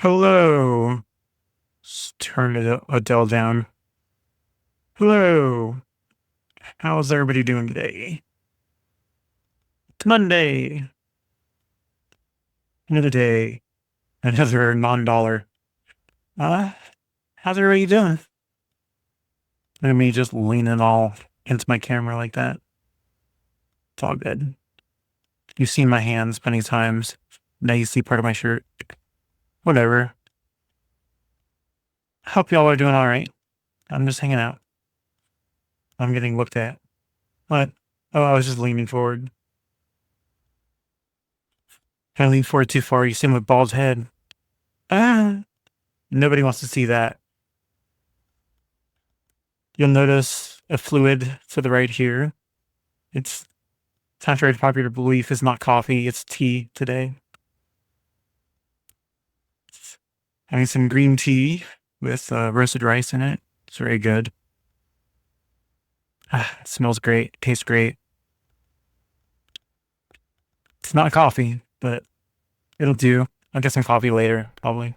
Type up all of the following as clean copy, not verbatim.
Hello. Turn Adele down. Hello. How's everybody doing today? It's Monday. Another day. Another non-dollar. Uh, how's everybody doing? Look at me just leaning all into my camera like that. It's all good. You've seen my hands many times. Now you see part of my shirt. Whatever. Hope y'all are doing all right. I'm just hanging out. I'm getting looked at. What? Oh, I was just leaning forward. If I lean forward too far, you see my bald head. Ah, nobody wants to see that. You'll notice a fluid to the right here. It's contrary to popular belief, it's not coffee, it's tea today. Having some green tea with roasted rice in it. It's very good. It smells great, tastes great. It's not coffee, but it'll do. I'll get some coffee later, probably.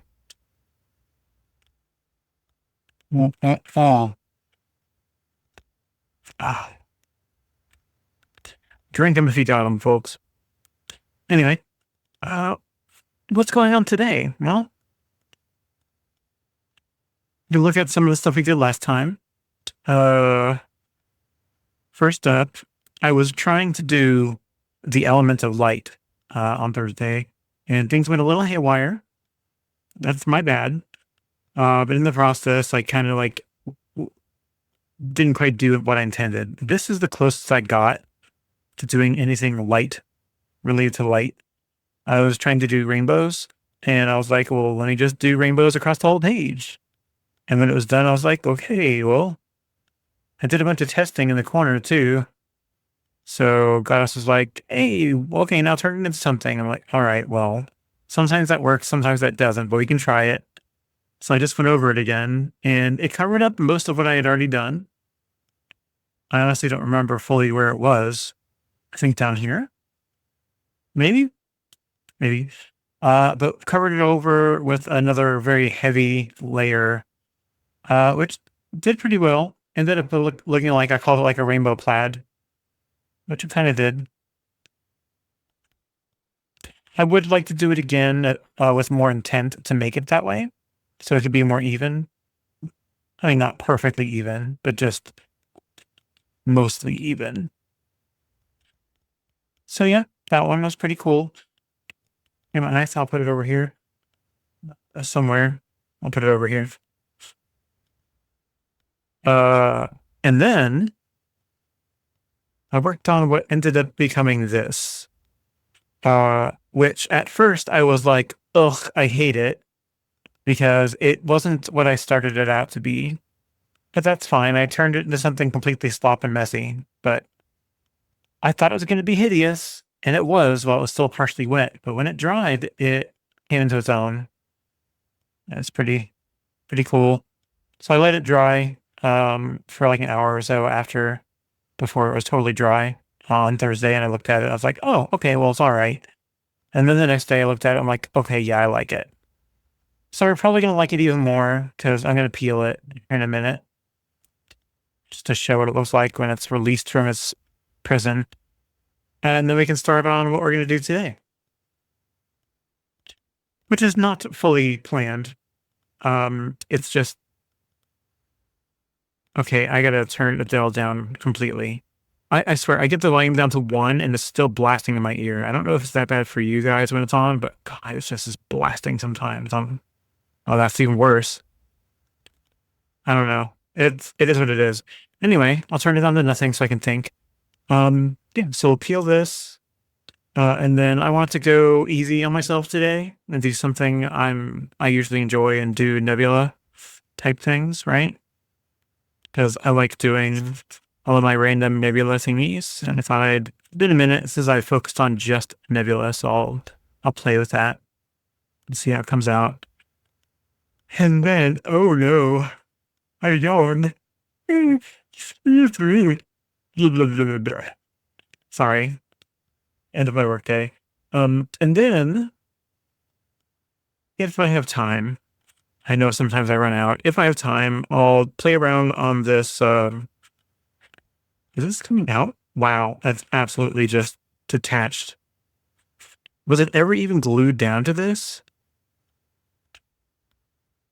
Ah, drink them if you got them, folks. Anyway, what's going on today? Well, you look at some of the stuff we did last time. First up, I was trying to do the element of light on Thursday, and things went a little haywire. That's my bad. But in the process, I kind of didn't quite do what I intended. This is the closest I got to doing anything light related to light. I was trying to do rainbows, and I was like, well, let me just do rainbows across the whole page. And when it was done, I was like, okay, well, I did a bunch of testing in the corner too. So Gladys was like, hey, okay, now turn it into something. I'm like, all right, well, sometimes that works, sometimes that doesn't, but we can try it. So I just went over it again, and it covered up most of what I had already done. I honestly don't remember fully where it was. I think down here. Maybe. But covered it over with another very heavy layer, which did pretty well. Ended up looking like, I called it like a rainbow plaid, which it kind of did. I would like to do it again with more intent to make it that way, so it could be more even. I mean, not perfectly even, but just mostly even. So yeah, that one was pretty cool. Came out nice. I'll put it over here somewhere. I'll put it over here. And then I worked on what ended up becoming this, which at first I was like, ugh, I hate it, because it wasn't what I started it out to be. But that's fine. I turned it into something completely slop and messy, but I thought it was going to be hideous, and it was while it was still partially wet. But when it dried, it came into its own. It's pretty cool. So I let it dry for like an hour or so before it was totally dry on Thursday, and I looked at it. I was like, oh, okay, well, it's all right. And then the next day I looked at it. I'm like, okay, yeah, I like it. So we're probably going to like it even more, because I'm going to peel it in a minute just to show what it looks like when it's released from its prison. And then we can start on what we're going to do today, which is not fully planned. It's just, okay, I got to turn the dial down completely. I swear, I get the volume down to 1 and it's still blasting in my ear. I don't know if it's that bad for you guys when it's on, but God, it's just blasting sometimes. Oh, that's even worse. I don't know. It is what it is. Anyway, I'll turn it down to nothing so I can think. Yeah, so we'll peel this. And then I want to go easy on myself today and do something I usually enjoy and do Nebula type things, right? Because I like doing all of my random Nebula thingies, and I thought I'd been a minute since I focused on just Nebula, so I'll play with that and see how it comes out. And then, oh no, I yawned. Sorry, end of my workday. And then if I have time, I know sometimes I run out. If I have time, I'll play around on this. Is this coming out? Wow, that's absolutely just detached. Was it ever even glued down to this?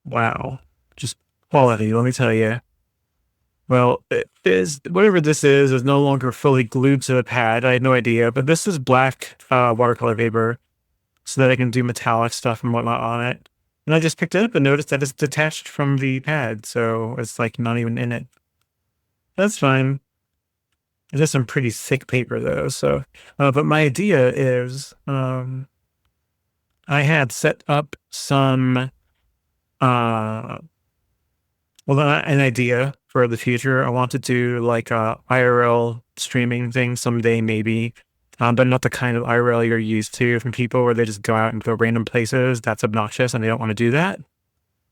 Wow, just quality, let me tell you. Well, it is whatever this is no longer fully glued to the pad. I had no idea, but this is black watercolor paper so that I can do metallic stuff and whatnot on it. And I just picked it up and noticed that it's detached from the pad, so it's like not even in it. That's fine. It is some pretty thick paper though, so but my idea is I had set up some uh an idea for the future. I want to do like a IRL streaming thing someday, maybe. But not the kind of IRL you're used to from people where they just go out and go random places. That's obnoxious, and they don't want to do that.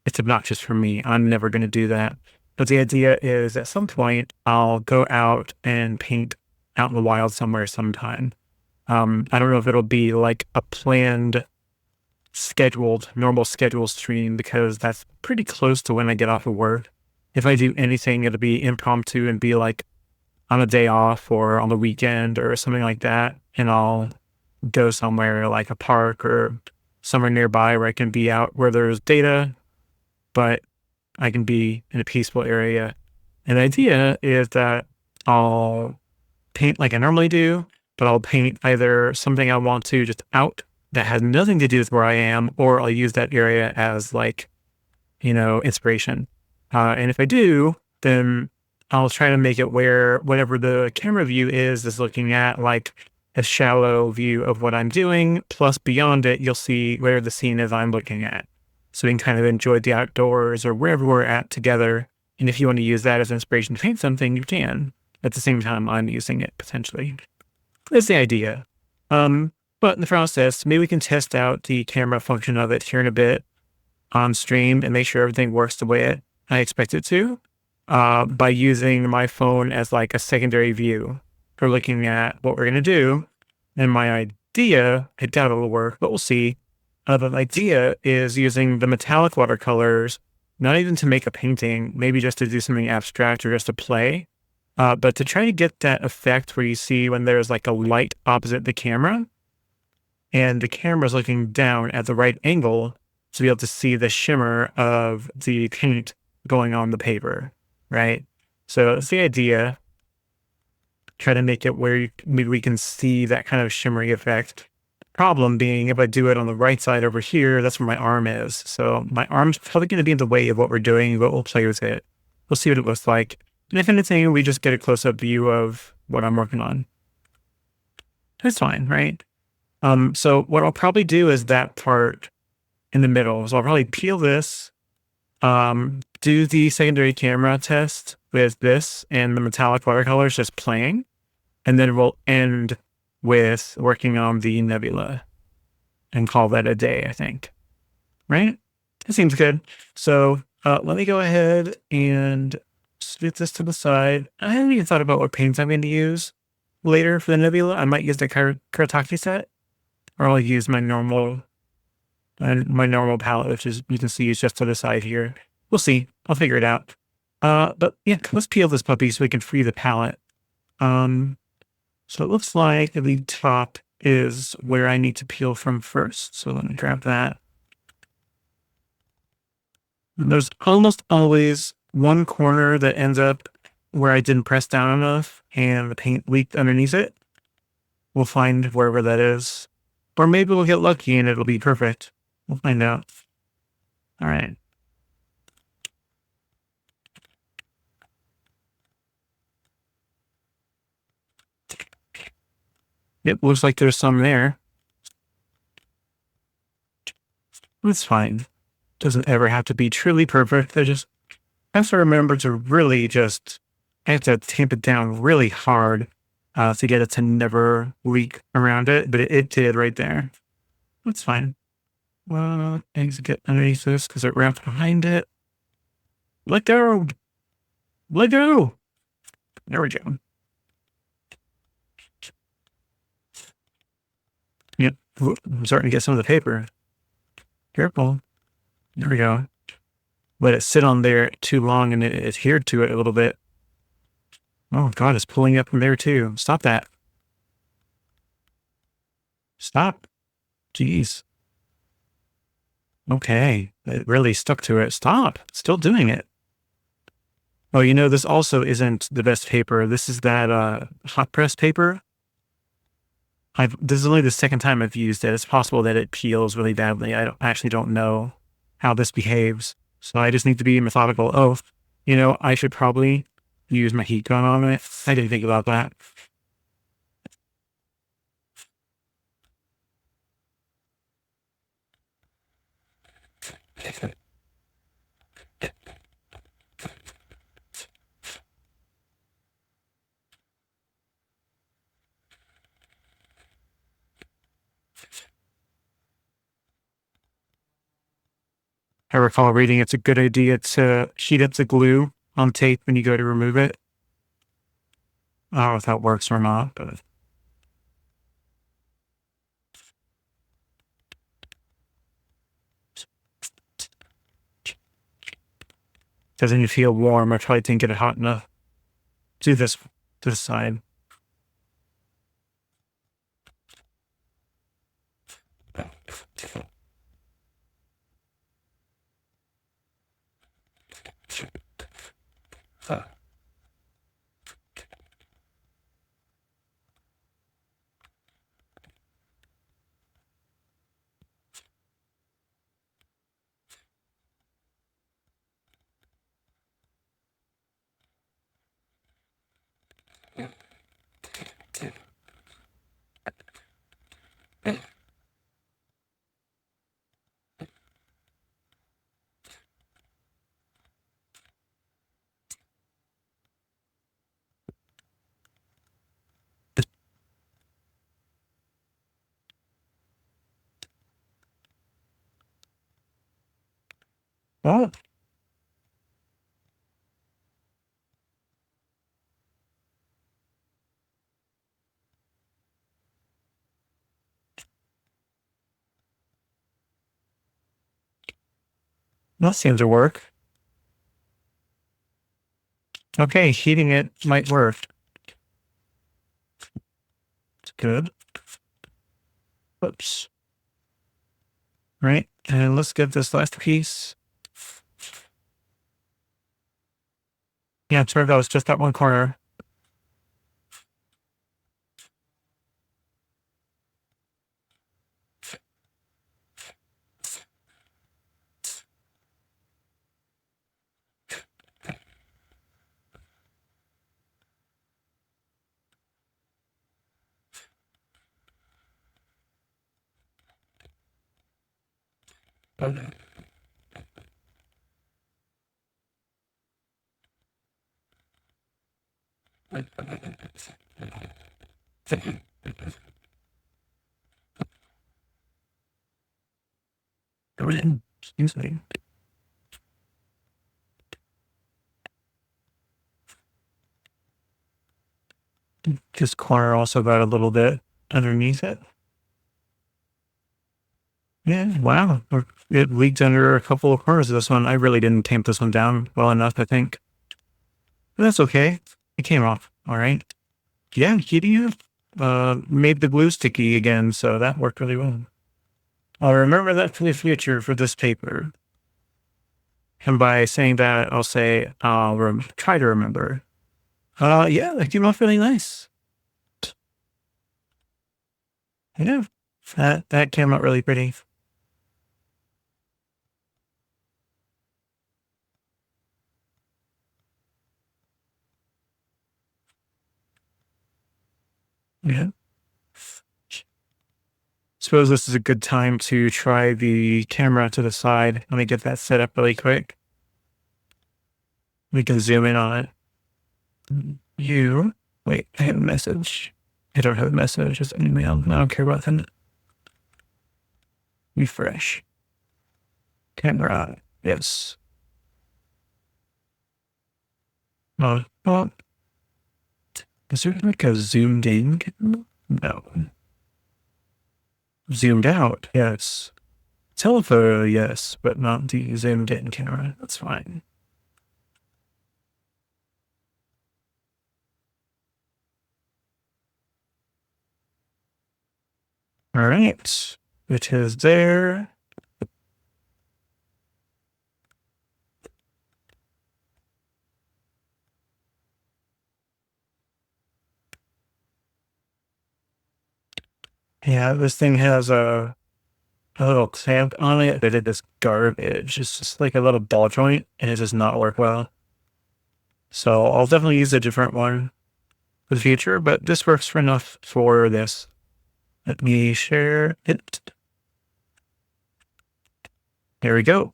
It's obnoxious for me. I'm never going to do that. But the idea is at some point, I'll go out and paint out in the wild somewhere sometime. I don't know if it'll be like a planned, scheduled, normal scheduled stream because that's pretty close to when I get off of work. If I do anything, it'll be impromptu and be like on a day off or on the weekend or something like that. And I'll go somewhere like a park or somewhere nearby where I can be out where there's data, but I can be in a peaceful area. And the idea is that I'll paint like I normally do, but I'll paint either something I want to just out that has nothing to do with where I am, or I'll use that area as like, inspiration. And if I do, then I'll try to make it where whatever the camera view is looking at like a shallow view of what I'm doing. Plus beyond it, you'll see where the scene is I'm looking at. So we can kind of enjoy the outdoors or wherever we're at together. And if you want to use that as inspiration to paint something, you can. At the same time, I'm using it potentially. That's the idea. But in the process, maybe we can test out the camera function of it here in a bit on stream and make sure everything works the way I expect it to, by using my phone as like a secondary view for looking at what we're going to do. And my idea, I doubt it'll work, but we'll see. The idea is using the metallic watercolors, not even to make a painting, maybe just to do something abstract or just to play, but to try to get that effect where you see when there's like a light opposite the camera and the camera's looking down at the right angle to be able to see the shimmer of the paint going on the paper, right? So that's the idea. Try to make it where maybe we can see that kind of shimmery effect. Problem being, if I do it on the right side over here, that's where my arm is. So my arm's probably going to be in the way of what we're doing, but we'll play with it. We'll see what it looks like. And if anything, we just get a close-up view of what I'm working on. That's fine, right? So what I'll probably do is that part in the middle. So I'll probably peel this, do the secondary camera test with this and the metallic watercolors just playing. And then we'll end with working on the Nebula and call that a day, I think. Right? That seems good. So let me go ahead and split this to the side. I haven't even thought about what paints I'm going to use later for the Nebula. I might use the Kuretake set, or I'll use my normal palette, which is, you can see, is just to the side here. We'll see. I'll figure it out. But yeah, let's peel this puppy so we can free the palette. So it looks like the top is where I need to peel from first. So let me grab that. And there's almost always one corner that ends up where I didn't press down enough and the paint leaked underneath it. We'll find wherever that is. Or maybe we'll get lucky and it'll be perfect. We'll find out. All right. It looks like there's some there. It's fine. Doesn't ever have to be truly perfect. I just have to remember to really I have to tamp it down really hard to get it to never leak around it. But it did right there. That's fine. Well, things get underneath this because it wrapped behind it. Let go. Let go. There we go. Yep. I'm starting to get some of the paper. Careful. There we go. Let it sit on there too long and it adhered to it a little bit. Oh God, it's pulling up from there too. Stop that. Stop. Jeez. Okay. It really stuck to it. Stop. Still doing it. Oh, you know, this also isn't the best paper. This is that hot press paper. This is only the second time I've used it. It's possible that it peels really badly. I actually don't know how this behaves. So I just need to be methodical. Oh, you know, I should probably use my heat gun on it. I didn't think about that. I recall reading it's a good idea to heat up the glue on tape when you go to remove it. I don't know if that works or not, but doesn't it feel warm? I probably didn't get it hot enough. Do this to the side. Oh, that seems to work. Okay, heating it might work. It's good. Whoops. Right, and let's get this last piece. Yeah, it turned out it's just that one corner. Excuse me. This corner also got a little bit underneath it. Yeah, wow. It leaked under a couple of corners of this one. I really didn't tamp this one down well enough, I think. But that's okay. It came off. All right. Yeah, heating it made the glue sticky again, so that worked really well. I'll remember that for the future for this paper. And by saying that, I'll say, try to remember. Yeah, that came off really nice. Yeah, that came out really pretty. Yeah. Suppose this is a good time to try the camera to the side. Let me get that set up really quick. We can zoom in on it. Wait, I have a message. I don't have a message, just an email. I don't care about that. Refresh. Camera. Yes. Oh, is there like a zoomed in camera? No. Zoomed out. Yes. Telephoto, yes, but not the zoomed in camera. That's fine. All right, it is there. Yeah, this thing has a little clamp on it, but it is garbage. It's just like a little ball joint, and it does not work well. So I'll definitely use a different one for the future, but this works for enough for this. Let me share it. There we go.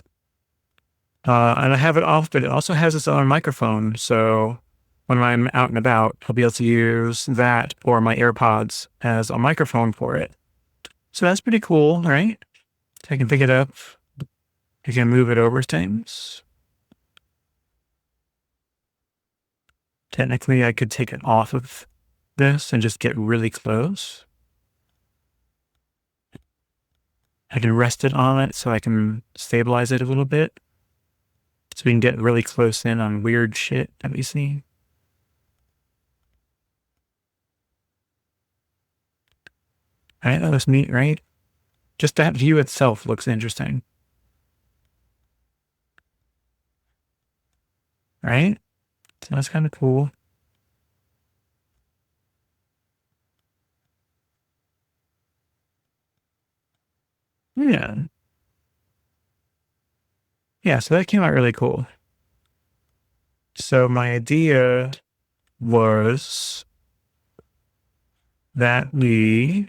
And I have it off, but it also has its own microphone. So when I'm out and about, I'll be able to use that or my AirPods as a microphone for it. So that's pretty cool, right? I can pick it up. I can move it over things. Technically, I could take it off of this and just get really close. I can rest it on it so I can stabilize it a little bit. So we can get really close in on weird shit that we see. All right, that was neat, right? Just that view itself looks interesting. Right? So that's kind of cool. Yeah. Yeah, so that came out really cool. So my idea was that we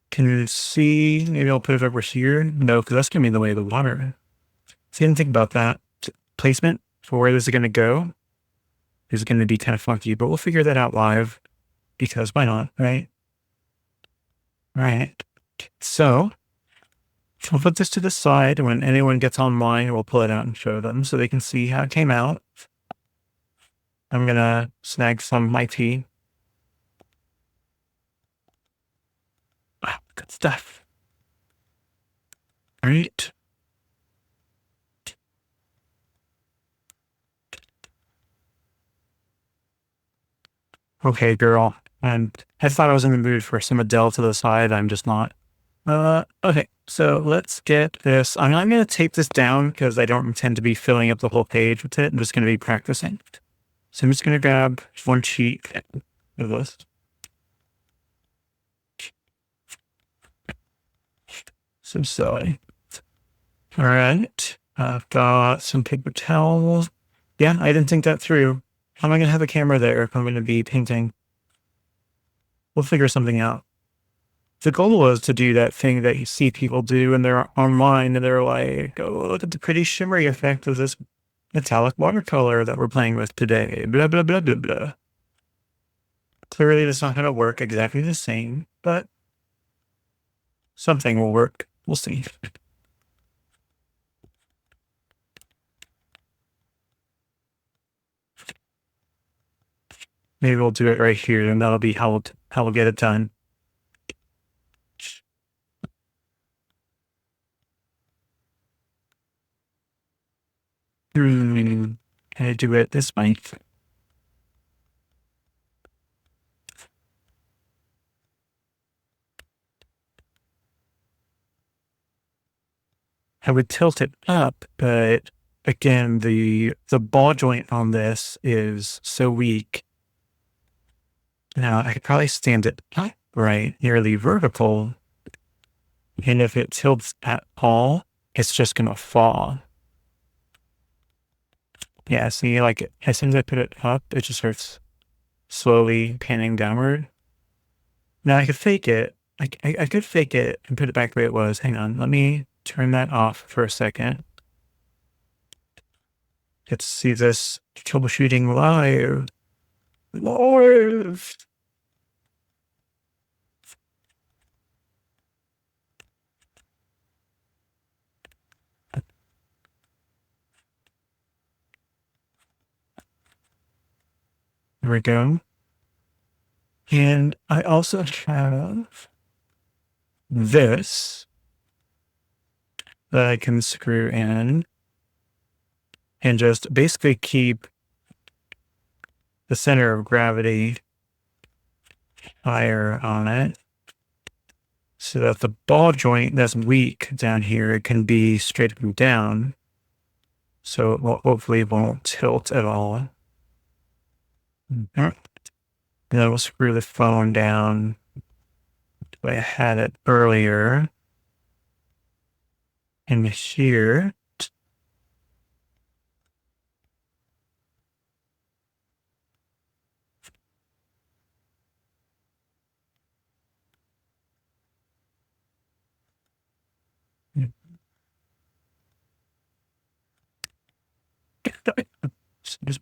can see, maybe I'll put it over here. No, because that's going to be in the way of the water. See, I didn't think about that. Placement for where this is going to go is going to be kind of funky, but we'll figure that out live because why not, right? All right. So we'll put this to the side. When anyone gets online, we'll pull it out and show them so they can see how it came out. I'm going to snag some of my tea. Wow, good stuff. All right. Okay, girl. And I thought I was in the mood for some Adele to the side. I'm just not. Okay, so let's get this. I'm going to tape this down because I don't intend to be filling up the whole page with it. I'm just going to be practicing. So I'm just going to grab one sheet of this. So silly. All right. I've got some paper towels. Yeah, I didn't think that through. How am I going to have a camera there if I'm going to be painting? We'll figure something out. The goal was to do that thing that you see people do when they're online and they're like, oh, look at the pretty shimmery effect of this metallic watercolor that we're playing with today. Blah, blah, blah, blah, blah. Clearly, that's not going to work exactly the same, but something will work. We'll see. Maybe we'll do it right here, and that'll be how we'll get it done. Can I do it this way? I would tilt it up, but again, the ball joint on this is so weak. Now, I could probably stand it right, nearly vertical. And if it tilts at all, it's just going to fall. Yeah, see, like, as soon as I put it up, it just starts slowly panning downward. Now, I could fake it. I could fake it and put it back the way it was. Hang on, let me turn that off for a second. Let's see this troubleshooting live. Live. There we go. And I also have this. that I can screw in and just basically keep the center of gravity higher on it so that the ball joint that's weak down here can be straight up and down. So it hopefully won't tilt at all. Then we'll screw the phone down the way I had it earlier. And here, just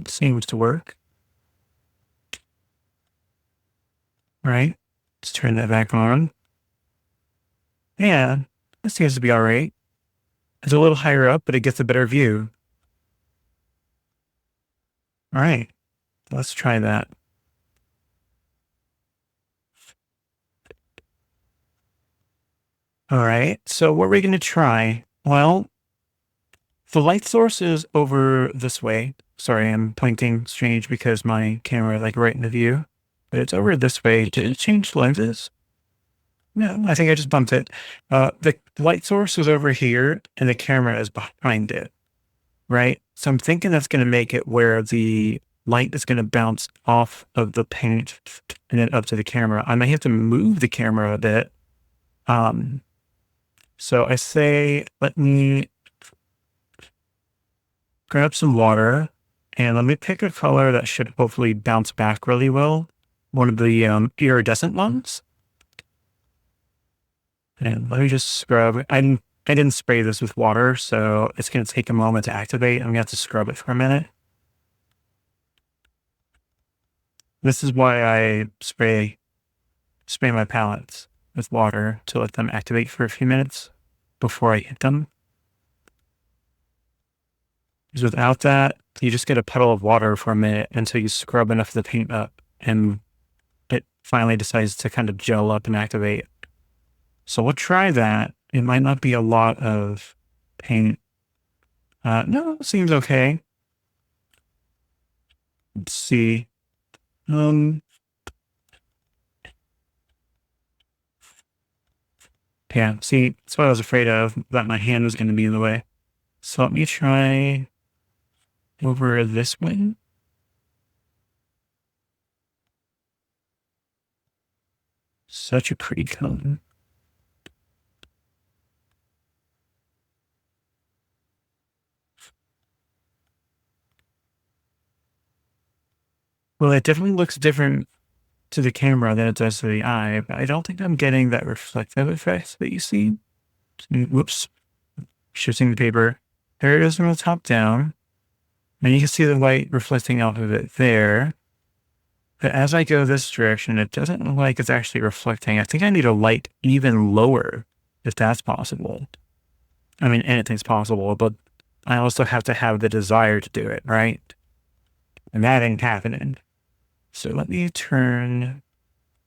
seems to work. All right, let's turn that back on. Yeah, that seems to be all right. It's a little higher up, but it gets a better view. All right, let's try that. All right, so what are we going to try? Well, the light source is over this way. Sorry, I'm pointing strange because my camera is like right in the view. But it's over this way. Did it change lenses? No, I think I just bumped it. The light source is over here and the camera is behind it, right? So I'm thinking that's going to make it where the light is going to bounce off of the paint and then up to the camera. I might have to move the camera a bit. So I say, let me grab some water and let me pick a color that should hopefully bounce back really well. One of the iridescent ones. And let me just scrub. I didn't spray this with water, so it's going to take a moment to activate. I'm going to have to scrub it for a minute. This is why I spray my palettes with water to let them activate for a few minutes before I hit them. Because without that, you just get a puddle of water for a minute until you scrub enough of the paint up and it finally decides to kind of gel up and activate. So we'll try that. It might not be a lot of paint. No, it seems okay. Let's see. Yeah, see, that's what I was afraid of, that my hand was going to be in the way. So let me try over this way. Such a pretty color. Well, it definitely looks different to the camera than it does to the eye, but I don't think I'm getting that reflective effect that you see. Whoops. Shifting the paper. There it is from the top down. And you can see the light reflecting off of it there. But as I go this direction, it doesn't look like it's actually reflecting. I think I need a light even lower, if that's possible. I mean, anything's possible, but I also have to have the desire to do it, right? And that ain't happening. So let me turn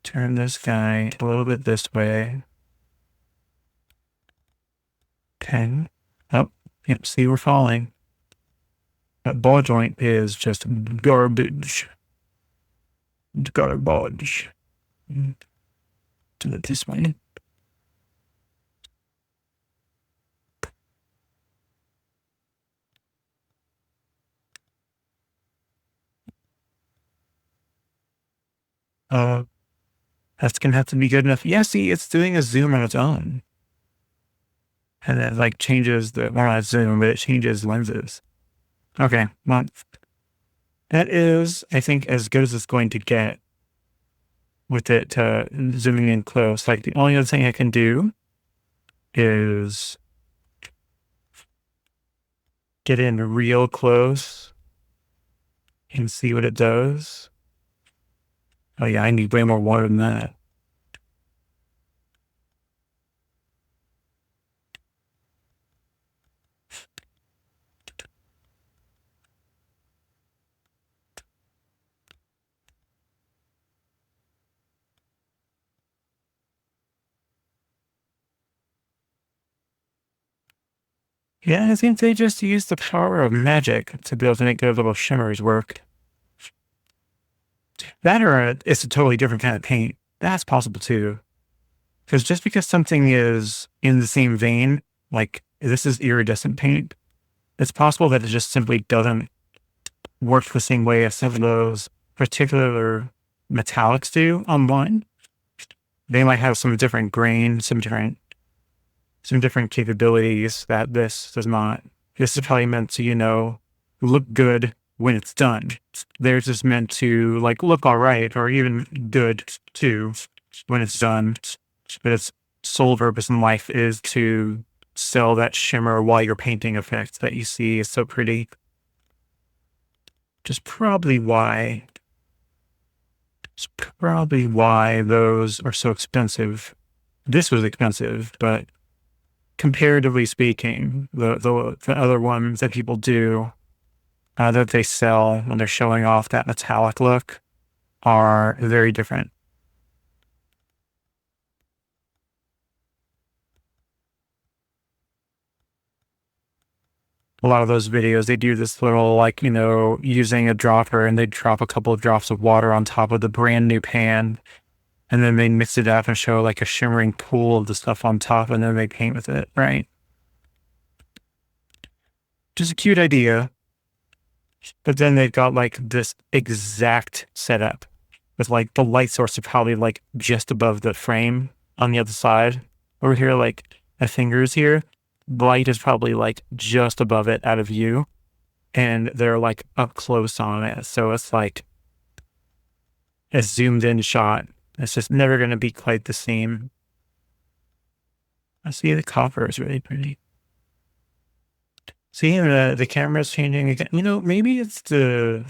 this guy a little bit this way. Okay. Oh, yep, see, we're falling. That ball joint is just garbage. Garbage. Do it this way. That's gonna have to be good enough. Yeah, see, it's doing a zoom on its own. And it like changes the, well, not zoom, but it changes lenses. Okay, well, that is, I think, as good as it's going to get with it zooming in close. Like the only other thing I can do is get in real close and see what it does. Oh yeah, I need way more water than that. Yeah, I think they just use the power of magic to be able to make their little shimmers work. That or it's a totally different kind of paint. That's possible too. Because just because something is in the same vein, like this is iridescent paint, it's possible that it just simply doesn't work the same way as some of those particular metallics do online. They might have some different grain, some different capabilities that this does not. This is probably meant to, look good when it's done. Theirs is meant to like look all right or even good too when it's done. But its sole purpose in life is to sell that shimmer while you're painting effect that you see is so pretty. Which is probably why those are so expensive. This was expensive, but comparatively speaking, the other ones that people do that they sell when they're showing off that metallic look are very different. A lot of those videos, they do this little, like, using a dropper and they drop a couple of drops of water on top of the brand new pan. And then they mix it up and show like a shimmering pool of the stuff on top and then they paint with it, right? Just a cute idea. But then they've got like this exact setup with like the light source are probably like just above the frame on the other side. Over here, like a finger's here. The light is probably like just above it out of view. And they're like up close on it. So it's like a zoomed in shot. It's just never going to be quite the same. I see the copper is really pretty. See, the camera's changing again. Maybe it's the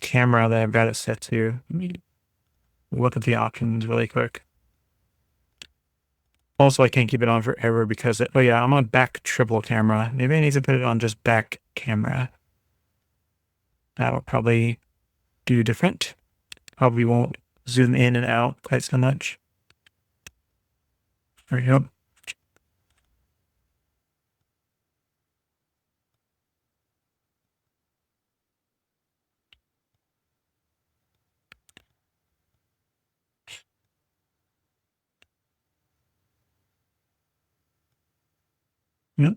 camera that I've got it set to. Let me look at the options really quick. Also, I can't keep it on forever because oh yeah, I'm on back triple camera. Maybe I need to put it on just back camera. That'll probably do different. Probably won't zoom in and out quite so much. There we go. Yep.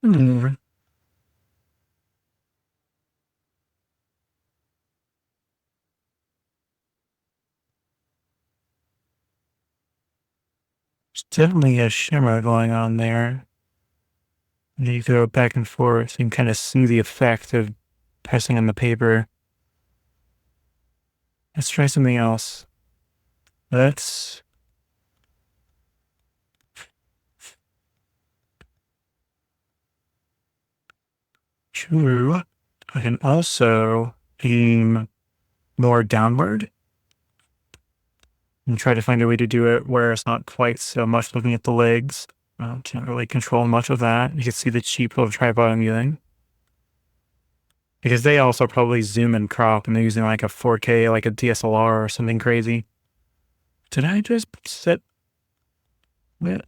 Hmm. There's definitely a shimmer going on there. And you go back and forth and kind of see the effect of pressing on the paper. Let's try something else. Let's true. I can also aim more downward and try to find a way to do it where it's not quite so much looking at the legs. Can't really control much of that. You can see the cheap little tripod I'm using. Because they also probably zoom and crop and they're using like a 4K, like a DSLR or something crazy. Did I just set?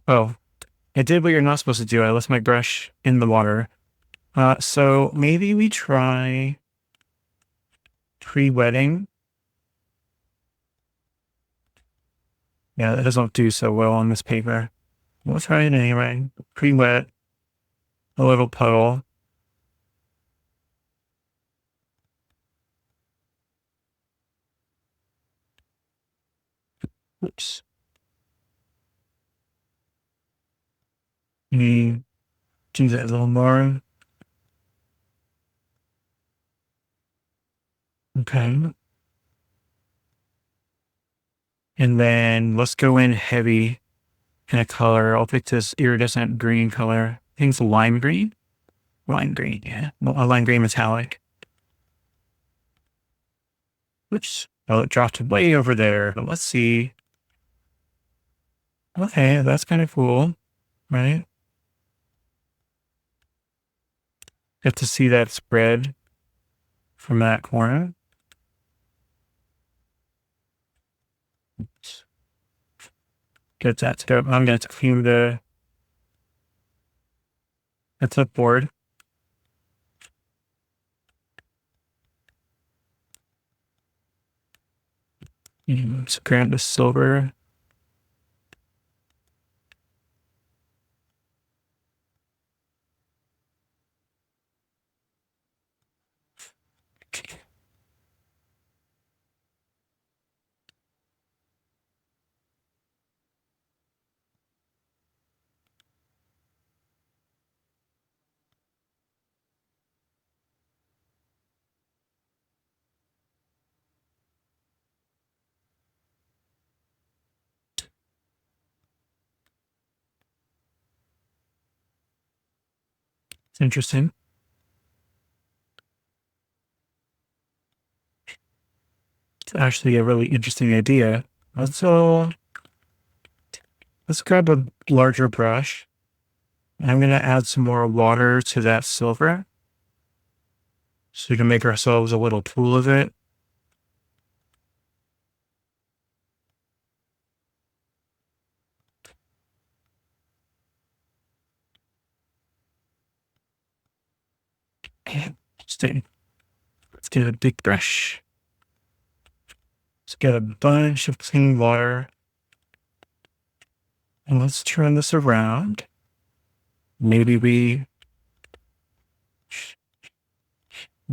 Oh, I did what you're not supposed to do. I left my brush in the water. So maybe we try pre-wetting. Yeah, that doesn't do so well on this paper. We'll try it anyway. Pre-wet, a little puddle. Oops. me do that a little more. Okay. And then let's go in heavy in a color. I'll pick this iridescent green color. I think it's lime green. Lime green, yeah. A lime green metallic. Which, oh, it dropped way over there. But let's see. Okay, that's kind of cool, right? Get to see that spread from that corner. Get that to go. I'm going to clean that's a board. Let's grab the silver. It's interesting. It's actually a really interesting idea. So let's grab a larger brush. I'm going to add some more water to that silver. So we can make ourselves a little pool of it. And let's get a big brush. Let's get a bunch of clean water. And let's turn this around. Maybe we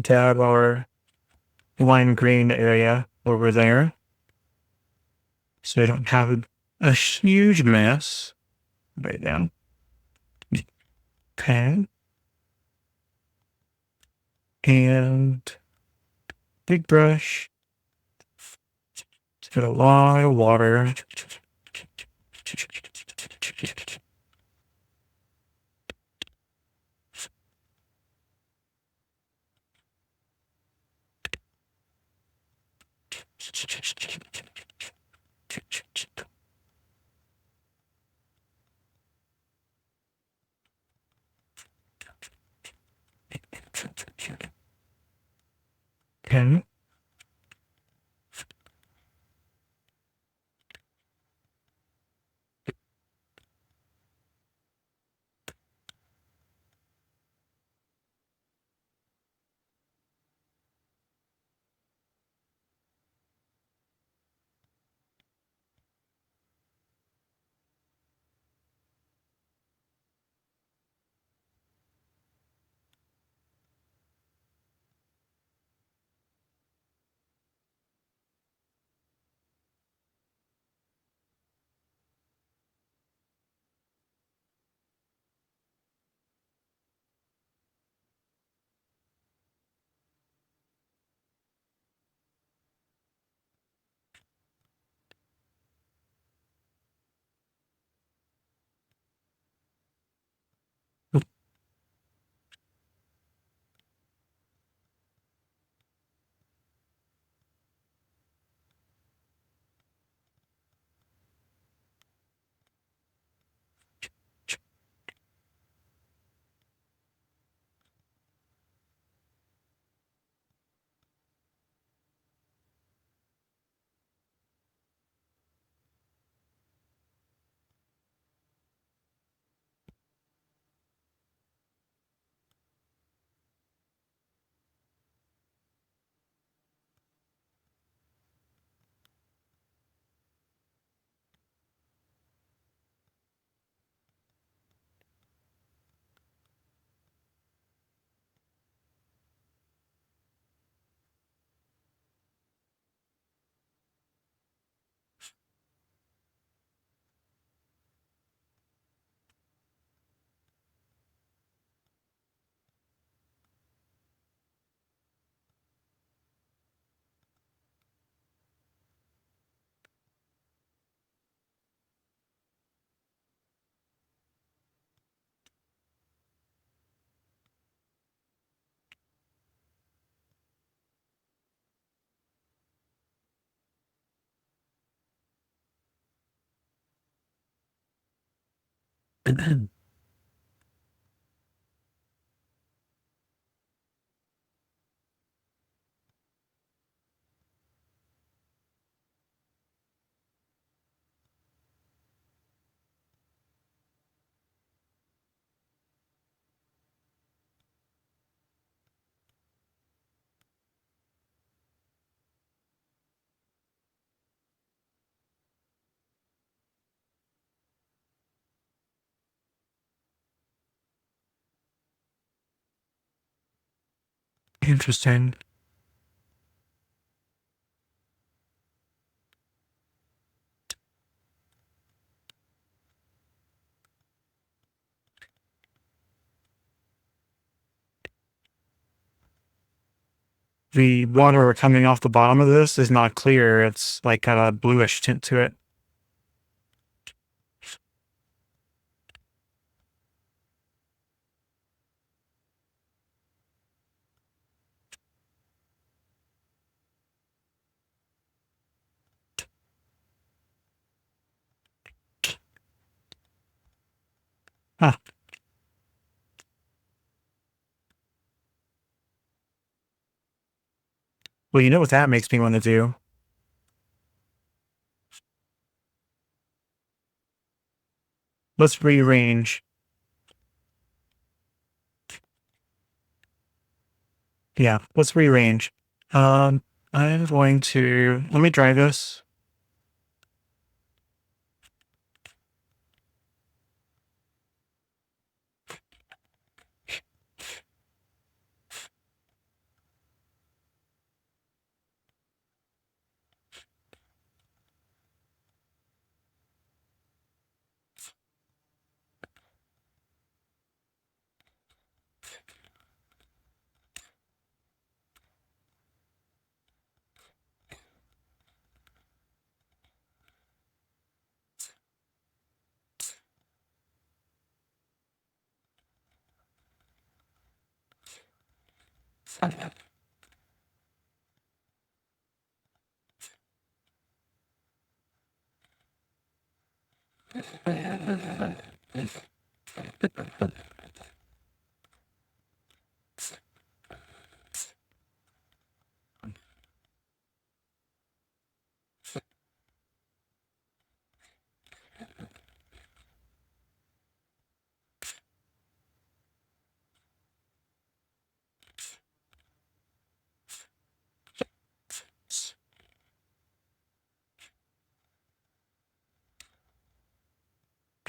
dab our lime green area over there. So I don't have a huge mess. Right down. Okay. And big brush. Let's get a lot of water. Okay. Interesting. The water coming off the bottom of this is not clear. It's like got a bluish tint to it. Huh. Well, you know what that makes me want to do? Let's rearrange. Yeah, let's rearrange. Um, I'm going to let me try this.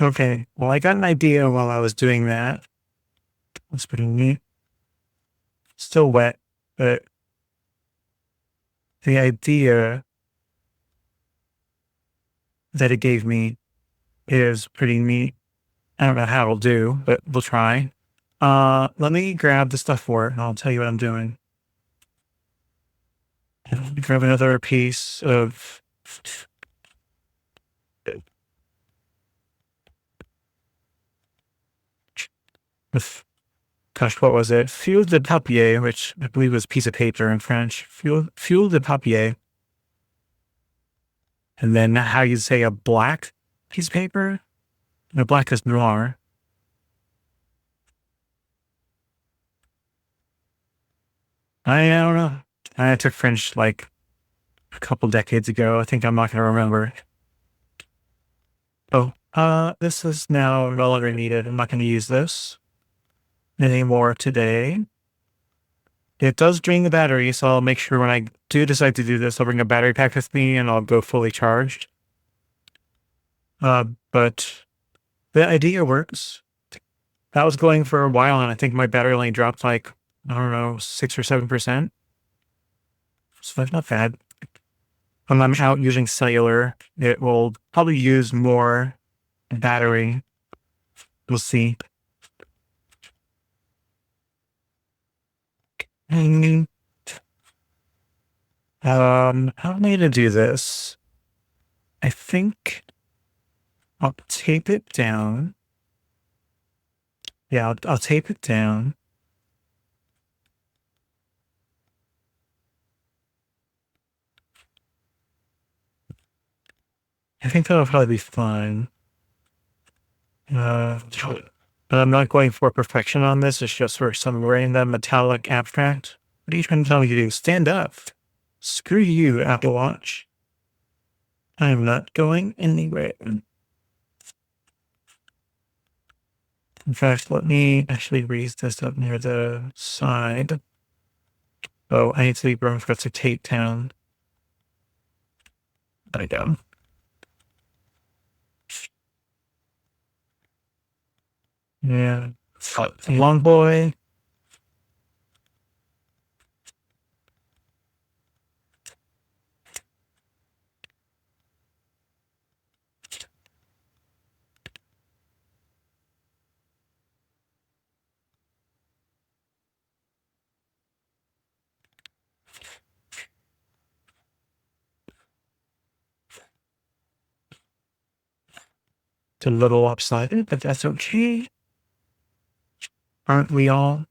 Okay. Well, I got an idea while I was doing that. That's pretty neat. Still wet, but the idea that it gave me is pretty neat. I don't know how it'll do, but we'll try. Let me grab the stuff for it and I'll tell you what I'm doing. Let me grab another piece of with, gosh, what was it? Fil de papier, which I believe was piece of paper in French. Fil de papier. And then how you say a black piece of paper? No, black is noir. I don't know. I took French like a couple decades ago. I think I'm not going to remember. Oh, this is now no longer needed. I'm not going to use this anymore today. It does drain the battery, so I'll make sure when I do decide to do this, I'll bring a battery pack with me and I'll go fully charged. But the idea works. That was going for a while, and I think my battery only dropped like, I don't know, 6 or 7%. So that's not bad. When I'm out using cellular, it will probably use more battery. We'll see. And, how am I going to do this? I think I'll tape it down. Yeah, I'll tape it down. I think that'll probably be fine. But I'm not going for perfection on this. It's just for some random metallic abstract. What are you trying to tell me to do? Stand up. Screw you, Apple Watch. I'm not going anywhere. In fact, let me actually raise this up near the side. Oh, I need to leave room for it to tape down. I go. Yeah. Long boy. It's a little lopsided, but that's okay. Aren't we all?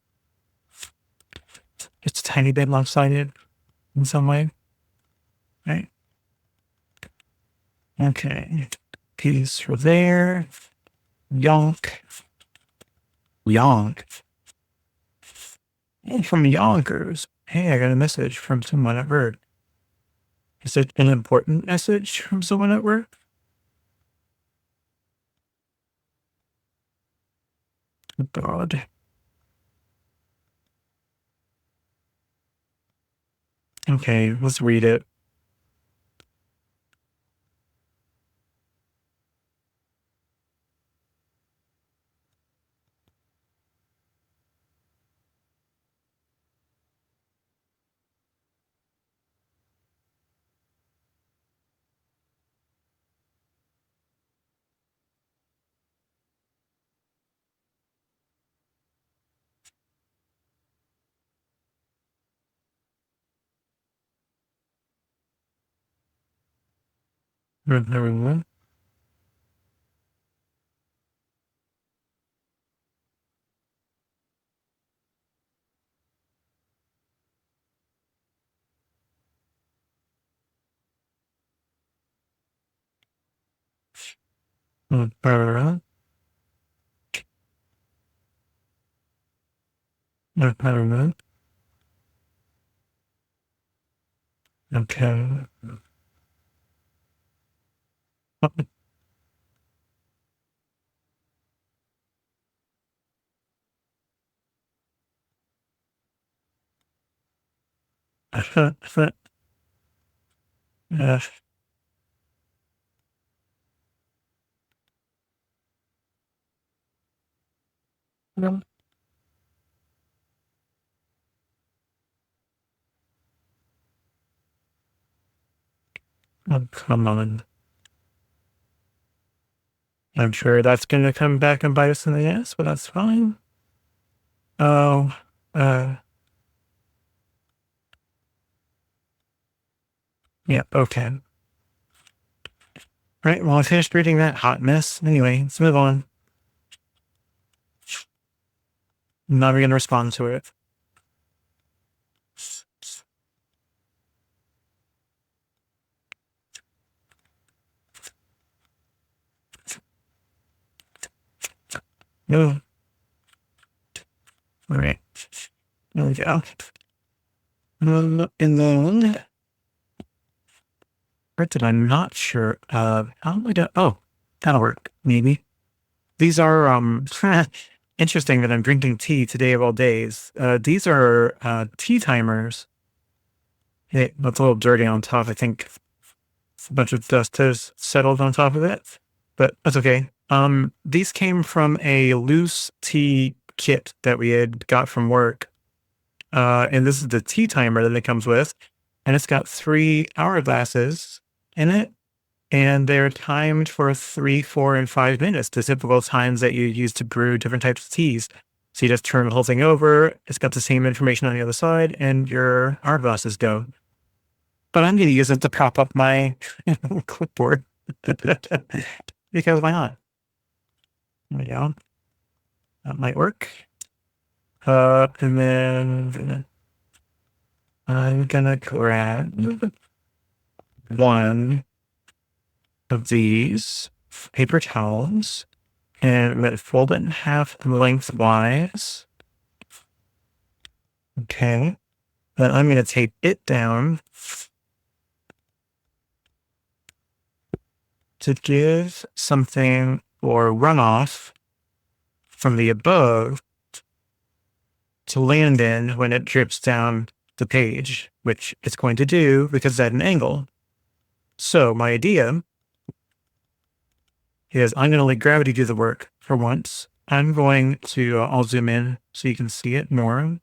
It's a tiny bit lopsided in some way, right? Okay. Piece for there. Yonk. Yonk. And from Yonkers. Hey, I got a message from someone at work. Is it an important message from someone at work? God. Okay, let's read it. Everyone. Okay. Come on. I'm sure that's going to come back and bite us in the ass, but that's fine. Oh, yeah, okay. Right, well, I finished reading that hot mess. Anyway, let's move on. I'm not even going to respond to it. No. All right. There we go. And then part that I'm not sure of. How do I do? Oh, that'll work. Maybe. These are interesting that I'm drinking tea today of all days. These are tea timers. Hey, that's a little dirty on top. I think a bunch of dust has settled on top of it, but that's okay. These came from a loose tea kit that we had got from work. And this is the tea timer that it comes with, and it's got 3 hourglasses in it, and they're timed for 3, 4, and 5 minutes, the typical times that you use to brew different types of teas. So you just turn the whole thing over, it's got the same information on the other side, and your hourglasses go. But I'm going to use it to prop up my clipboard because why not? There we go. That might work. And then I'm gonna grab one of these paper towels And I'm going to fold it in half lengthwise. Okay. Then I'm going to tape it down to give something or runoff from the above to land in when it drips down the page, which it's going to do because it's at an angle. So my idea is I'm going to let gravity do the work for once. I'm going to, I'll zoom in so you can see it more.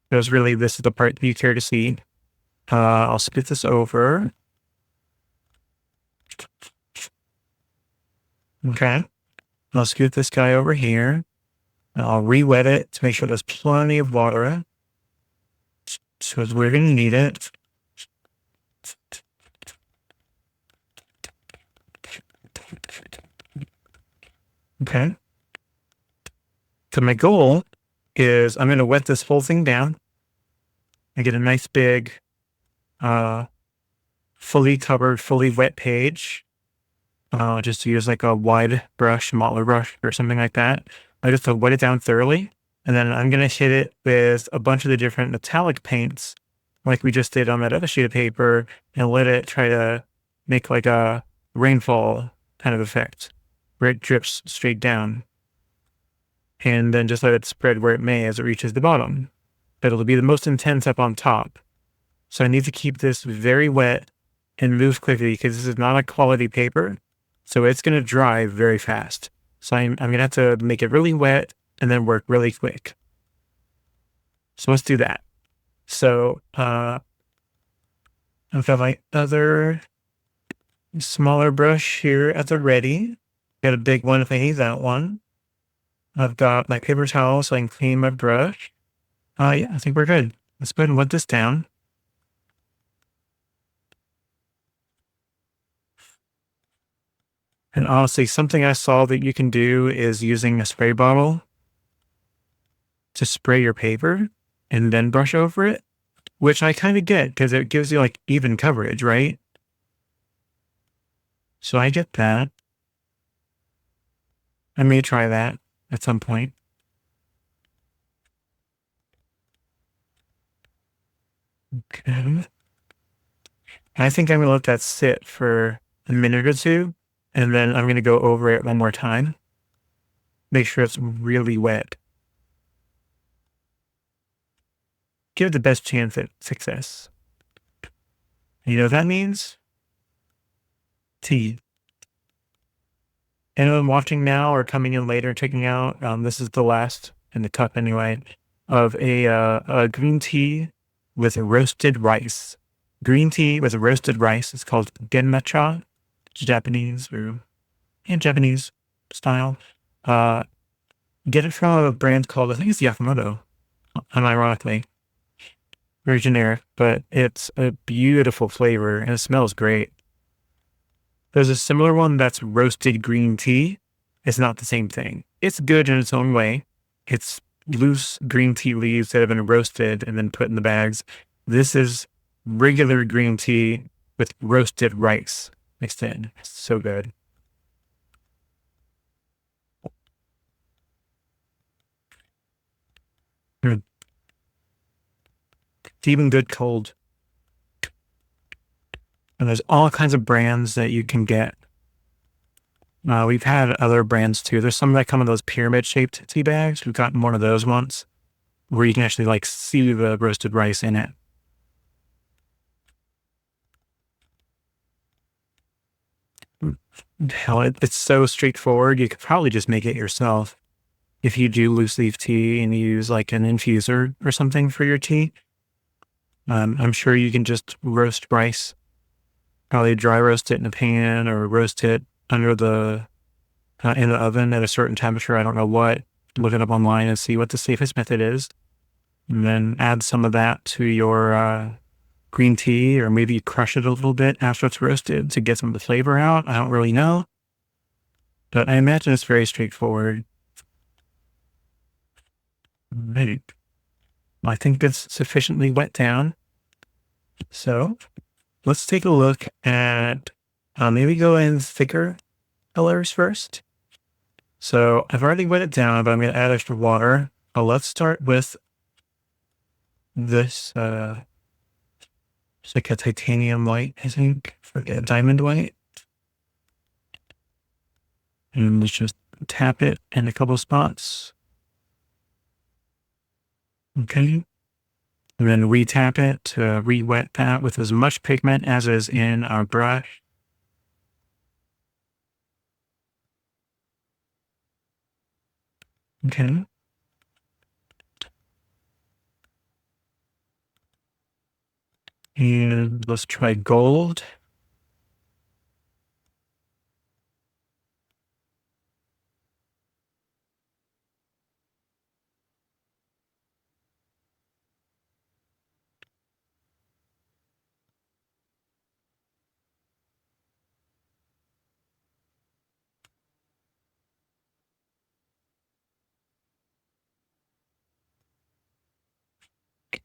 Because really, this is the part you care to see. I'll split this over. Okay. I'll scoot this guy over here. I'll re-wet it to make sure there's plenty of water in it. Because we're going to need it. Okay. So my goal is I'm going to wet this whole thing down and get a nice big, fully covered, fully wet page. Just to use like a wide brush, modeler brush or something like that. I just wet it down thoroughly. And then I'm going to hit it with a bunch of the different metallic paints like we just did on that other sheet of paper and let it try to make like a rainfall kind of effect where it drips straight down. And then just let it spread where it may as it reaches the bottom. But it'll be the most intense up on top. So I need to keep this very wet and move quickly because this is not a quality paper. So it's going to dry very fast. So I'm going to have to make it really wet and then work really quick. So let's do that. So I've got my other smaller brush here at the ready. Got a big one if I need that one. I've got my paper towel so I can clean my brush. Yeah, I think we're good. Let's go ahead and wet this down. And honestly, something I saw that you can do is using a spray bottle to spray your paper and then brush over it, which I kind of get because it gives you like even coverage, right? So I get that. I may try that at some point. Okay. I think I'm going to let that sit for a minute or two, and then I'm going to go over it one more time. Make sure it's really wet. Give it the best chance at success. You know what that means? Tea. Anyone watching now or coming in later and checking out, this is the last in the cup anyway, of a green tea with roasted rice. Green tea with roasted rice. It's called genmatcha. It's Japanese Japanese style. Get it from a brand called, I think it's Yakamoto, unironically. Very generic, but it's a beautiful flavor and it smells great. There's a similar one that's roasted green tea. It's not the same thing. It's good in its own way. It's loose green tea leaves that have been roasted and then put in the bags. This is regular green tea with roasted rice mixed in. It's so good. It's even good cold. And there's all kinds of brands that you can get. We've had other brands too. There's some that come in those pyramid-shaped tea bags. We've gotten one of those once where you can actually like see the roasted rice in it. Hell, it's so straightforward. You could probably just make it yourself. If you do loose leaf tea and you use like an infuser or something for your tea, I'm sure you can just roast rice. Probably dry roast it in a pan or roast it under the in the oven at a certain temperature. I don't know what. Look it up online and see what the safest method is. And then add some of that to your green tea, or maybe crush it a little bit after it's roasted to get some of the flavor out. I don't really know. But I imagine it's very straightforward. Right. I think it's sufficiently wet down. So let's take a look at maybe go in thicker colors first. So I've already wet it down, but I'm going to add extra water. Let's start with this. It's like a titanium white, I think. Forget diamond white. And let's just tap it in a couple spots. Okay. And then re-tap it to re-wet that with as much pigment as is in our brush. Okay. And let's try gold.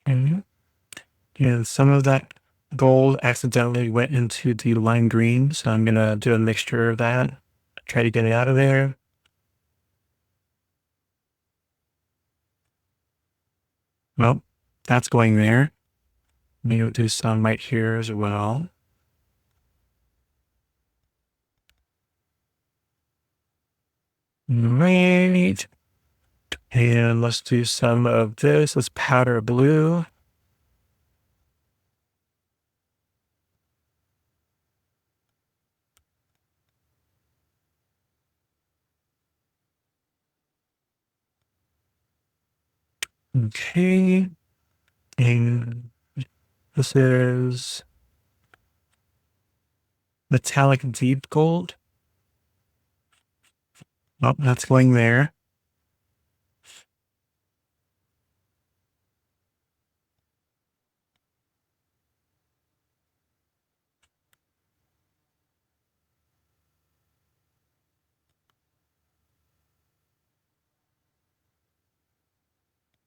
Okay. And some of that gold accidentally went into the lime green, so I'm going to do a mixture of that. Try to get it out of there. Well, that's going there. Maybe we'll do some right here as well. Right. And let's do some of this. Let's powder blue. Okay. And this is metallic deep gold. Oh, that's going there.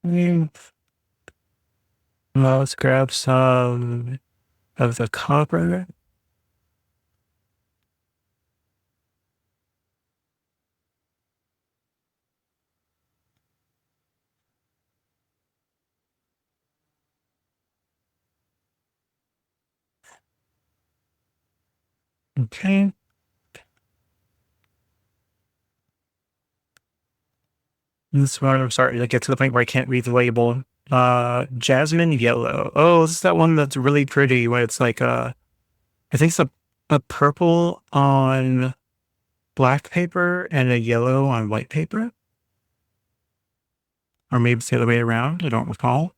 Mm, well, let's grab some of the copper. Okay. This one, I'm starting to get to the point where I can't read the label. Jasmine yellow. Oh, this is that one that's really pretty, where it's like I think it's a purple on black paper and a yellow on white paper. Or maybe it's the other way around. I don't recall.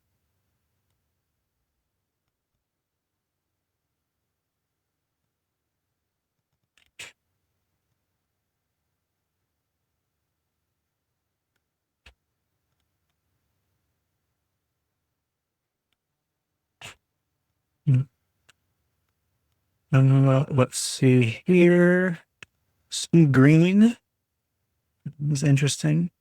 Mm, let's see here. Some green is interesting.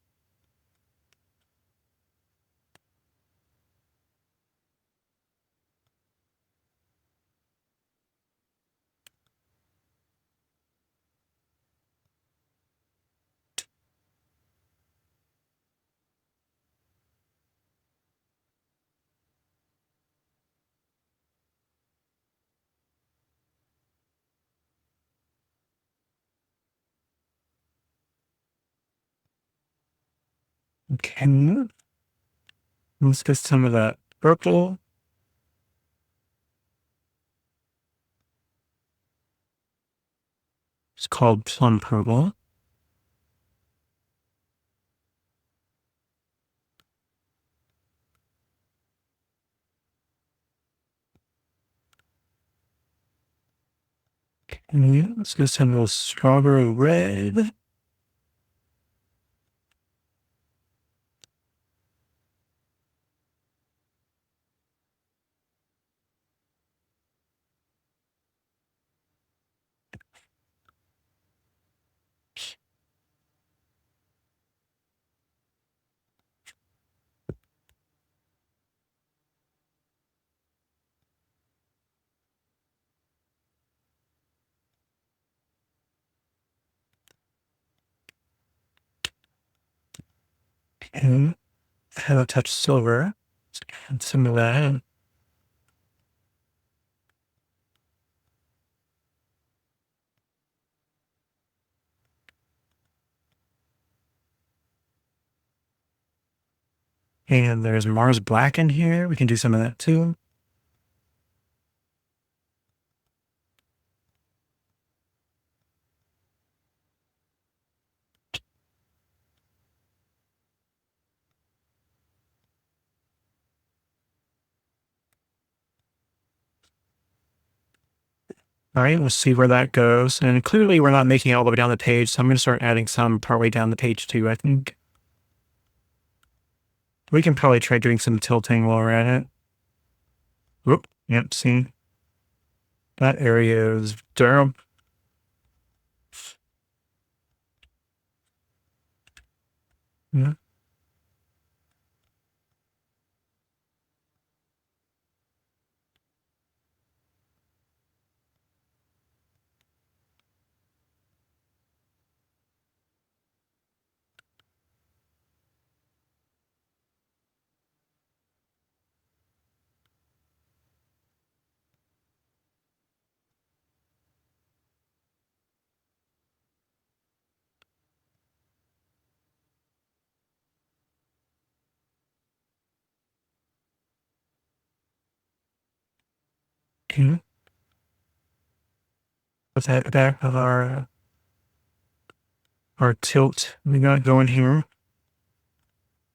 Okay. Let's get some of that purple. It's called plum purple. Okay, let's get some of those strawberry red. And have a touch silver. And some of that. And there's Mars Black in here. We can do some of that too. All right, let's see where that goes. And clearly we're not making it all the way down the page, so I'm going to start adding some partway down the page too, I think. We can probably try doing some tilting while we're at it. Whoop, yep, see? That area is Durham. Yeah. Okay. Put that back of our tilt we got going here.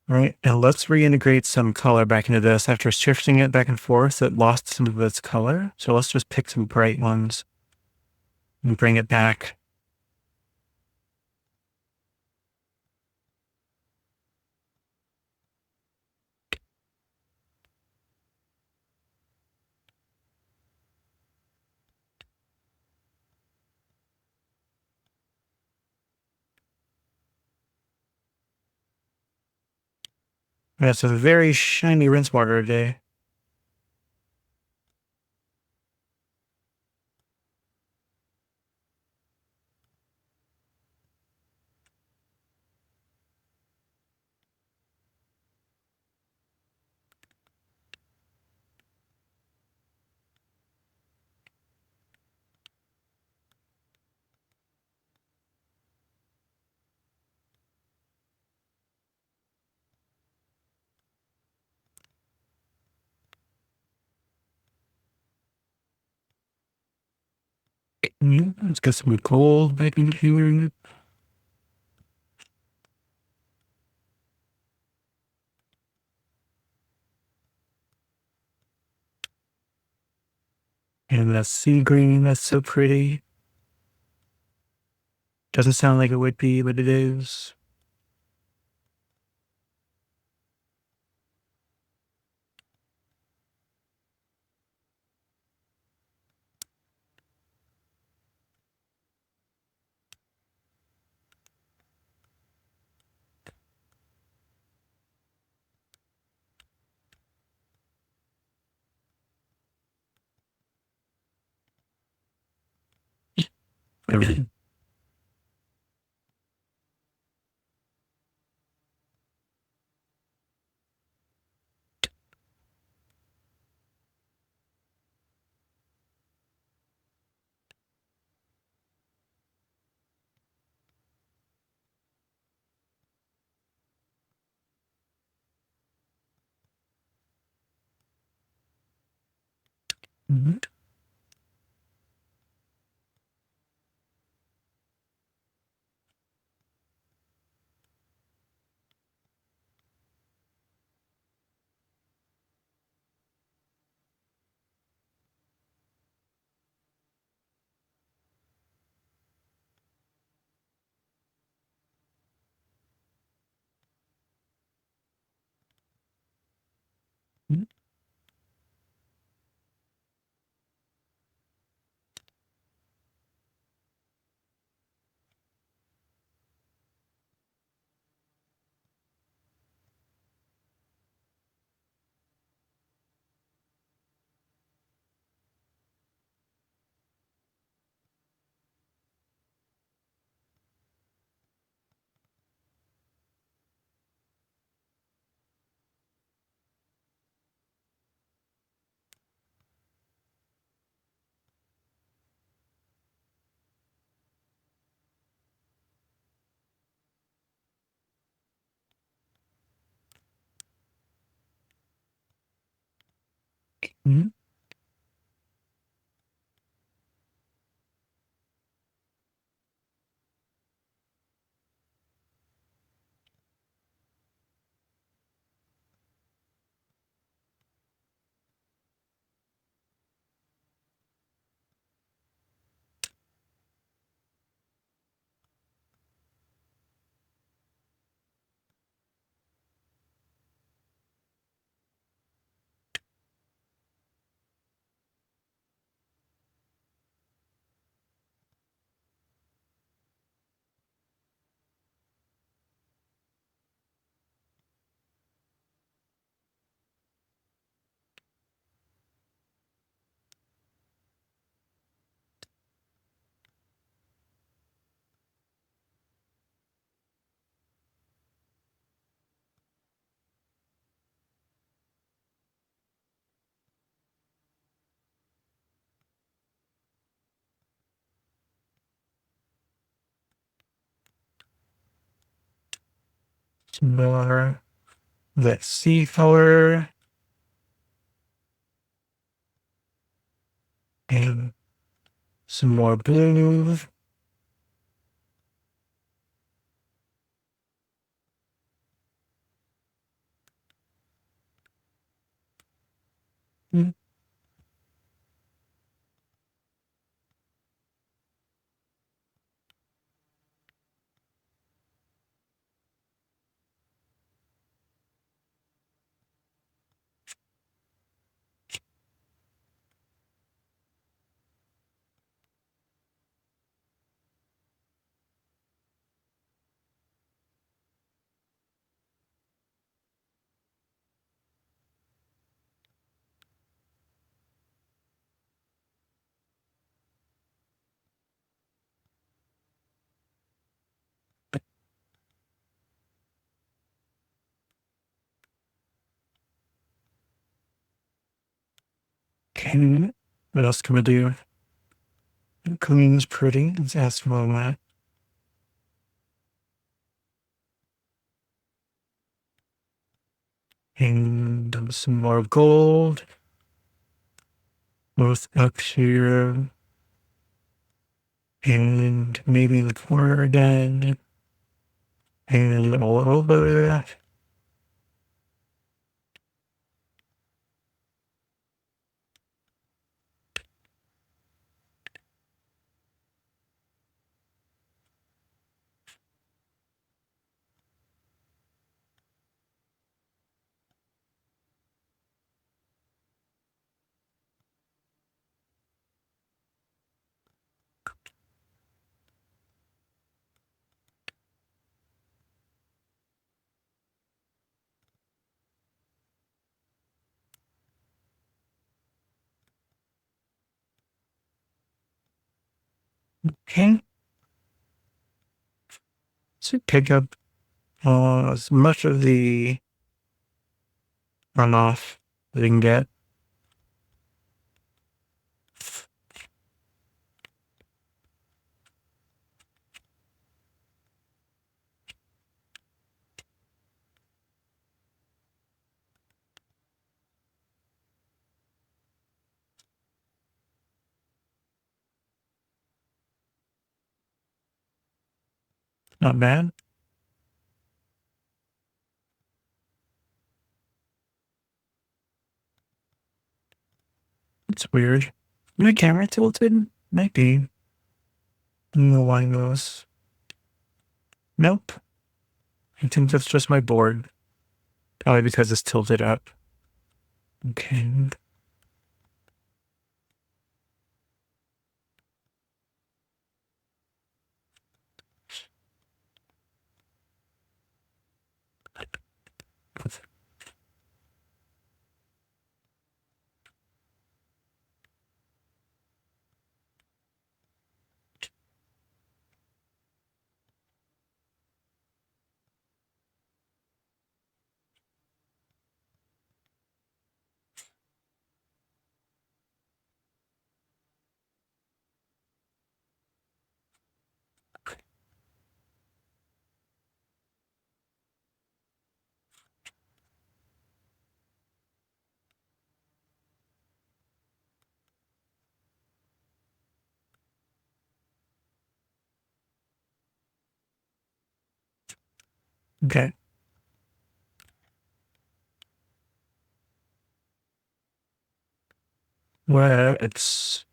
All right, and let's reintegrate some color back into this. After shifting it back and forth, it lost some of its color. So let's just pick some bright ones and bring it back. That's a very shiny rinse water today. Let's get some gold back in here. And that sea green, that's so pretty. Doesn't sound like it would be, but it is. Everything. Mhm. Mhm. Some more. Let's see color. And some more blue. Mm. Okay. What else can we do? Green's pretty. Let's add some more of that. And some more gold. Both up here. And maybe the corner again. And a little bit of that. Okay. So pick up as much of the runoff that you can get. Not bad. It's weird. My camera tilted? Might be. I don't know why those. Nope. I think that's just my board. Probably because it's tilted up. Okay. Okay. Where it's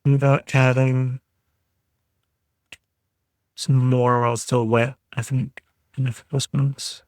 without adding some more while it's still wet, I think, in the first months.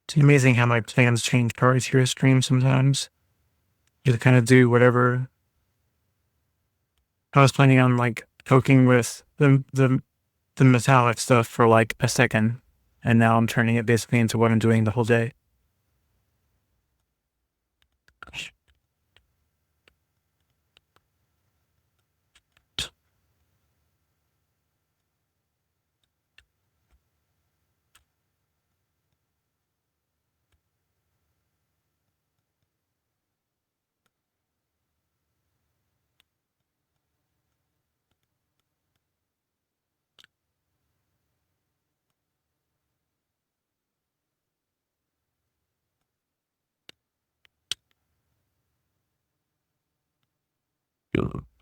It's amazing how my plans change partway through a stream sometimes. You kind of do whatever. I was planning on like poking with the metallic stuff for like a second, and now I'm turning it basically into what I'm doing the whole day.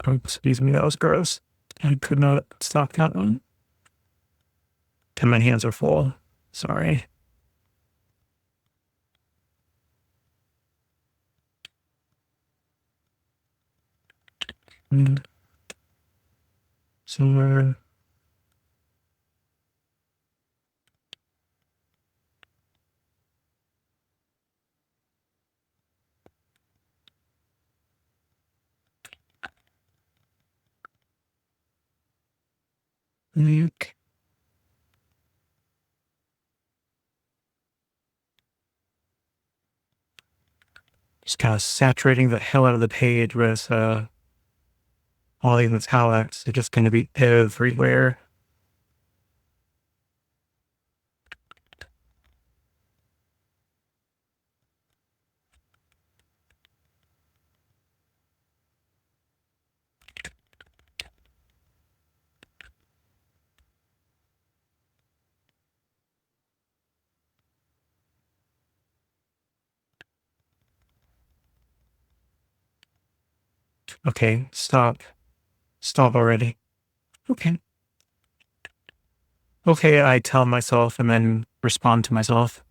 Oh, excuse me, that was gross. I could not stop that one. And my hands are full. Sorry. And somewhere. Luke. Just kind of saturating the hell out of the page with all these metallics. They're just going to be everywhere. Okay, stop. Stop already. Okay. Okay, I tell myself and then respond to myself.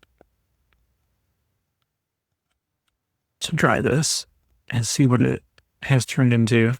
To try this and see what it has turned into.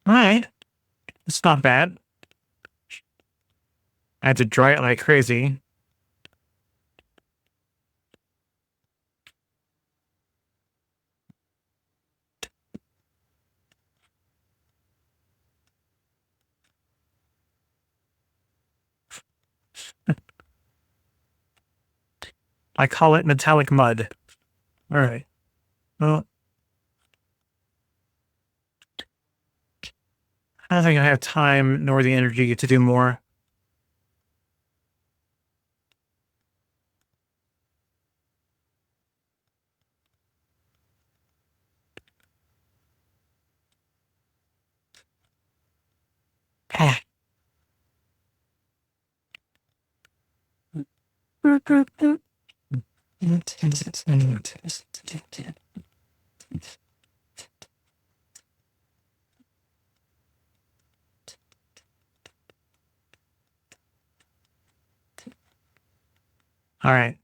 Alright, it's not bad. I had to dry it like crazy. I call it metallic mud. Alright. Well, I don't think I have time nor the energy to do more. All right.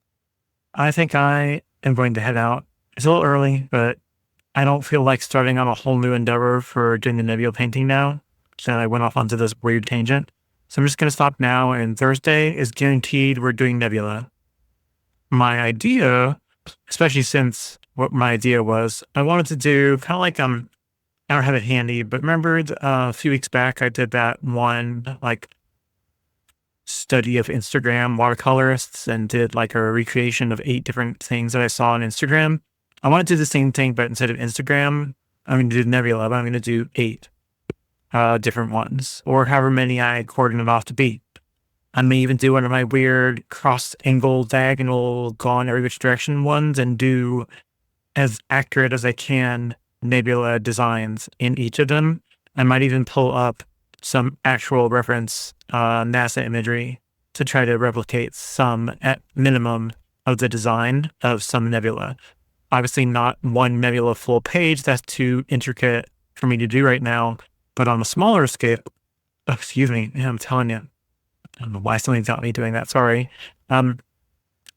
I think I am going to head out. It's a little early, but I don't feel like starting on a whole new endeavor for doing the Nebula painting now. So I went off onto this weird tangent. So I'm just going to stop now. And Thursday is guaranteed we're doing Nebula. My idea, especially since what my idea was, I wanted to do kind of like, I don't have it handy, but remember a few weeks back, I did that one like study of Instagram watercolorists and did like a recreation of 8 different things that I saw on Instagram. I want to do the same thing, but instead of Instagram, I'm going to do Nebula, but I'm going to do 8 different ones or however many I coordinate off to be. I may even do one of my weird cross angle, diagonal, gone every which direction ones and do as accurate as I can Nebula designs in each of them. I might even pull up some actual reference NASA imagery to try to replicate some at minimum of the design of some nebula. Obviously not one nebula full page. That's too intricate for me to do right now. But on a smaller scale, excuse me, I'm telling you, I don't know why somebody got me doing that. Sorry. On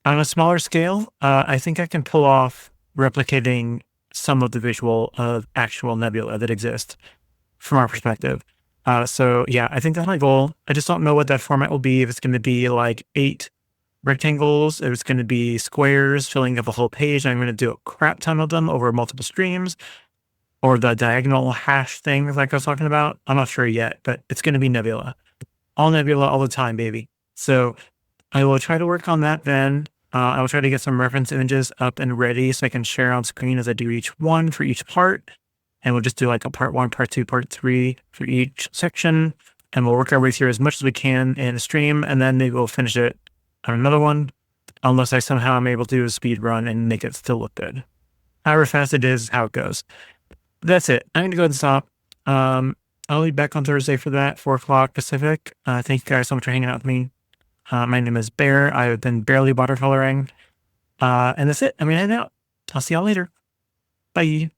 a smaller scale, I think I can pull off replicating some of the visual of actual nebula that exist from our perspective. So yeah, I think that's my goal. I just don't know what that format will be. If it's going to be like 8 rectangles, if it's going to be squares filling up a whole page, I'm going to do a crap ton of them over multiple streams, or the diagonal hash thing like I was talking about. I'm not sure yet, but it's going to be Nebula. All Nebula all the time, baby. So I will try to work on that then. I will try to get some reference images up and ready so I can share on screen as I do each one for each part. And we'll just do like a part 1, part 2, part 3 for each section. And we'll work our way through as much as we can in a stream. And then maybe we'll finish it on another one, unless I somehow am able to do a speed run and make it still look good. However fast it is, how it goes. That's it. I'm going to go ahead and stop. I'll be back on Thursday for that, 4 o'clock Pacific. Thank you guys so much for hanging out with me. My name is Bear. I've been barely watercoloring. And that's it. I'm going to head out. I'll see y'all later. Bye.